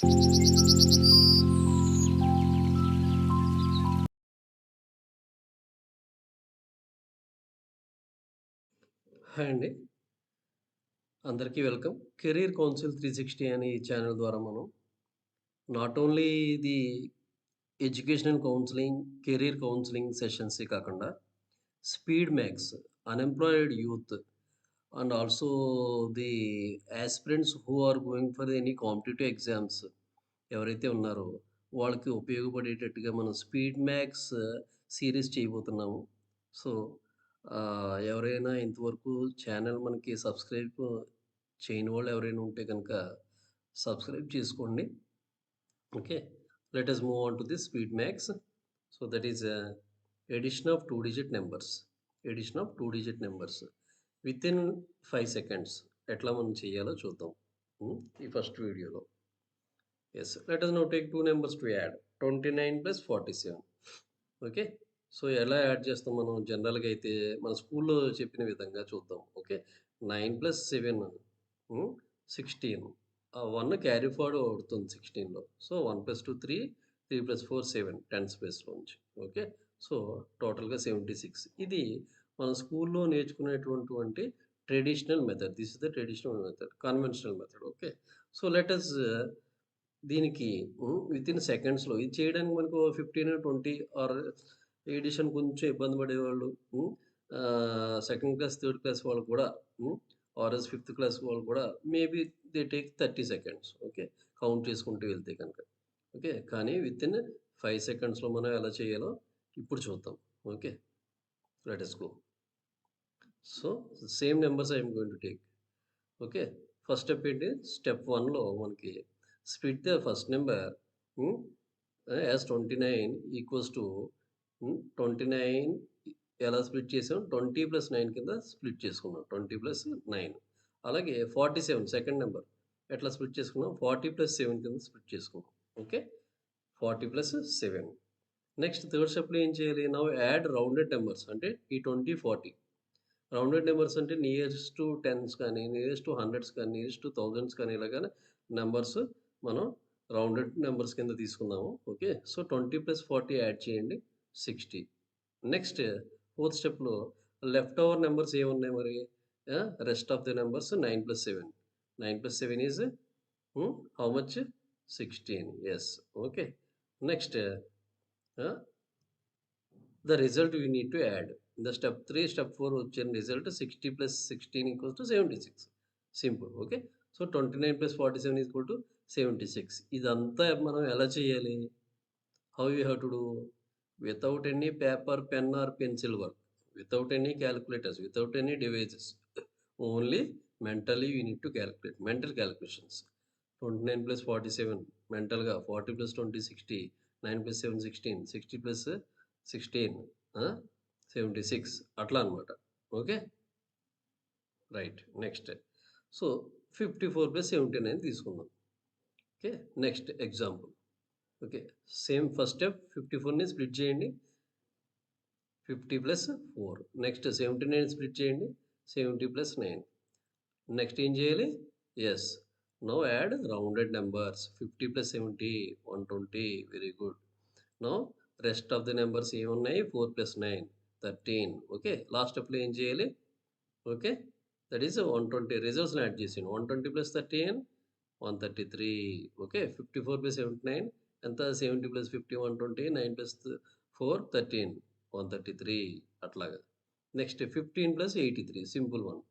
Hi అండి. అందరికీ welcome. Career council 360 అనే ఈ ఛానల్ ద్వారా మనం not only the educational counselling, career counselling సెషన్సే కాకుండా speed max, unemployed youth and also the aspirants who are going for any competitive exams ఎవరైతే ఉన్నారో వాళ్ళకి ఉపయోగపడేటట్టుగా మనం స్పీడ్ మ్యాక్స్ సీరీస్ చేయబోతున్నాము. సో, ఎవరైనా ఇంతవరకు ఛానల్ మనకి సబ్స్క్రైబ్ చేయని వాళ్ళు ఎవరైనా ఉంటే గనక సబ్స్క్రైబ్ చేసుకోండి. Okay. Let us move on to the speed max. So, that is addition of 2 digit numbers. Addition of 2 digit numbers within 5 seconds ఎట్లా మనం చేయాలో చూద్దాం. ఈ ఫస్ట్ వీడియోలో. Yes. Let us now take 2 numbers to add 29 + 47. Okay. So, ఎలా add చేస్తాం మనం జనరల్‌గా అయితే మన స్కూల్‌లో చెప్పిన విధంగా చూద్దాం. ఓకే. 9 + 7 16. 1 క్యారీ ఫార్వర్డ్ అవుతుంది 16లో. సో, 1 + 2 3, 3 + 4 7 10థ్ ప్లేస్‌లోంచి. ఓకే. సో, టోటల్‌గా 76. ఇది మన స్కూల్‌లో నేర్చుకునేటువంటి traditional method. This is the traditional method. Conventional method. Okay. So, let us దీనికి వితిన్ సెకండ్స్‌లో ఇది చేయడానికి మనకు 15, 20 ఆర్ ఎడిషన్ కొంచెం ఇబ్బంది పడేవాళ్ళు. సెకండ్ క్లాస్, థర్డ్ క్లాస్ వాళ్ళు కూడా హ్మ్. ఆర్ఎల్స్ ఫిఫ్త్ క్లాస్ వాళ్ళు కూడా maybe they take 30 seconds. Okay. Count చేసుకుంటూ వెళ్తే గనక. ఓకే. కానీ వితిన్ 5 సెకండ్స్‌లో మనం ఎలా చేయాలో ఇప్పుడు చూద్దాం. Okay. Let us go. So, same numbers I am going to take. Okay. First step ఏంటి? స్టెప్ 1లో మనకి స్ప్లిట్ ద ఫస్ట్ నంబర్ హ్మ్. యాస్ 29 ఈక్వల్స్ టు 29 ఎలా స్ప్లిట్ చేసాం? 20 + 9 కింద స్ప్లిట్ చేసుకున్నాం. 20 + 9. అలాగే 47 సెకండ్ నంబర్ ఎట్లా స్ప్లిట్ చేసుకున్నాం? 40 + 7 కింద స్ప్లిట్ చేసుకున్నాం. ఓకే. 40 + 7. నెక్స్ట్ థర్డ్ స్టెప్‌లో ఏం చేయాలి? నౌ యాడ్ రౌండెడ్ నంబర్స్ అంటే ఈ 20, 40 రౌండెడ్ నంబర్స్ అంటే నియరెస్ట్ టు టెన్స్ కానీ, నియరెస్ట్ టు హండ్రెడ్స్ కానీ, నియరెస్ట్ టు థౌసండ్స్ కానీ ఇలాగ నంబర్స్ మనం రౌండెడ్ నంబర్స్ కింద తీసుకున్నాము. ఓకే. సో, 20 + 40 యాడ్ చేయండి 60. నెక్స్ట్ ఫోర్త్ స్టెప్‌లో లెఫ్ట్ ఓవర్ నంబర్స్ ఏమున్నాయి మరి? Rest of the numbers 9 + 7. 9 + 7 is how much? 16. Yes. Okay. Next ah, the result we need to add. The step 3, step 4 వచ్చిన result 60 + 16 = 76. Simple. Okay. So, 29 + 47 76. ఇదంతా మనం ఎలా చేయాలి? How you have to do? Without any paper, pen or pencil work. Without any calculators, without any devices. Only mentally you need to calculate. Mental calculations. 29 + 47 మెంటల్‌గా 40 + 20 60. 9 + 7 16. 60 + 16 ఆ! 76 అట్లా అన్నమాట. Okay. Right. Next. So, 54 + 79 తీసుకుందాం. Okay. Next example. Okay. Same first step 54ని split చేయండి. 50 + 4. Next 79 split చేయండి. 70 + 9. Next ఏం చేయాలి? Yes. Now add rounded numbers. 50 + 70 120. Very good. Now rest of the numbers ఏమున్నాయి? 4 + 9 13. ఓకే. లాస్ట్ స్టెప్‌లో ఏం చేయాలి? ఓకే. దట్ ఈస్ 120 రిజల్ట్స్‌ని యాడ్ చేసేయండి. 120 + 13 133. ఓకే. 54 + 79 ఎంత? 70 + 50 120 9 + 4 13 133 అట్లాగా. Next 15 + 83 simple one.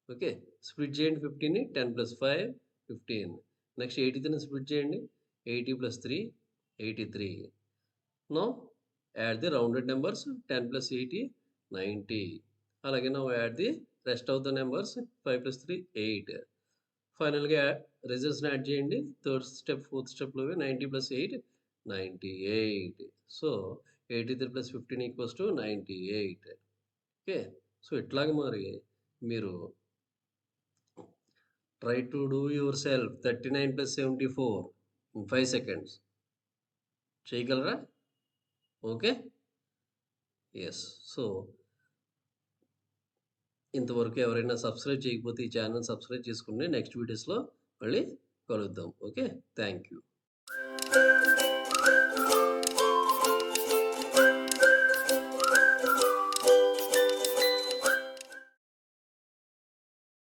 Okay. Split చేయండి 15ని 10 + 5 15. నెక్స్ట్ 83ని స్ప్లిట్ చేయండి. 80 + 3 83. Now add the rounded numbers 10 + 80 90. అలాగే now add the rest of the numbers 5 + 3 8. ఫైనల్‌గా రిజల్ట్స్‌ని యాడ్ చేయండి. థర్డ్ స్టెప్, ఫోర్త్ స్టెప్‌లోవి 90 + 8 98. సో, 83 + 15 = 98. ఓకే. సో, ఇట్లాగ మరి మీరు try to do yourself 39 + 74 in 5 seconds. చేయగలరా? ఓకే. యెస్. సో, ఇంతవరకు ఎవరైనా సబ్స్క్రైబ్ చేయకపోతే ఈ ఛానెల్ సబ్స్క్రైబ్ చేసుకోండి. నెక్స్ట్ వీడియోస్‌లో మళ్ళీ కలుద్దాం. ఓకే. Thank you.